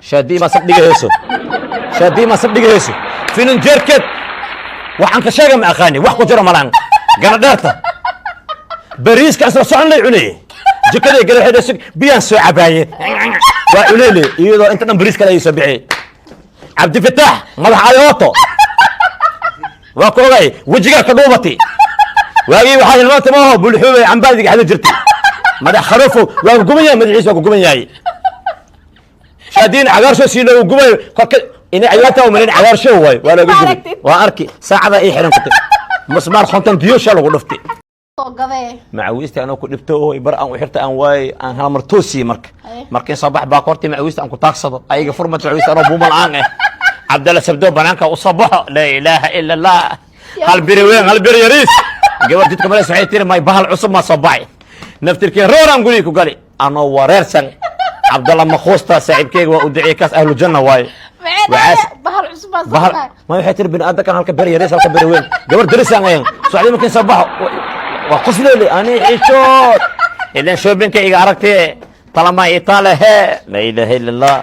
شادي ما صدق هيسو شادي ما صدق هيسو فين جيركت وحن كشاقة مع أخاني وحكو جرى ملان قرداتا بريس كأسر صعن لي عليه جكلي قال هذا سك بيان سو عباية وعليلي إذا أنت بريس كلا يسبعي عبد الفتاح ملح على أوتو وكوغاي وجهك كدوبتي واجي waxaa ilmaanta ma aha bulxuubay cambaadiga xada jirtay madax kharafo waa gubaya madaxiisa waa gubayay shaadin cagaarsho siino gubay kolka inay ciyaarta oo marin cagaarsho way waa lagu gubay waa arki saacada ay xiran kutay masmar xontan biyosha lagu dhuftay oo gabay macawiista anoo ku dhibto oo bar aan u xirta aan waay aan hal mar toosi markii sabax baa korti macawiista aan ku taagsado ayaga furmad macawiista anoo buumal aan Abdallah sabdo banaanka u sabaxo la ilaaha illa allah hal biri weyn hal biri yariis gabar jidka mala saxay tir may bahal cusub ma sabay naftirkii rooran guri ku gali ana wareersan Abdallah makhusta saaxiibkeyga waa u ducay kaas ahlu janna waay bahal cusub ma sabay ma waxay tir bin aad kan halka biri yariis halka biri weyn gabar darisan ayaan su'aali markii sabaxo waa qosleeli ani ishood ilan shoobinka iga aragtay talama itaale la ilaha illa allah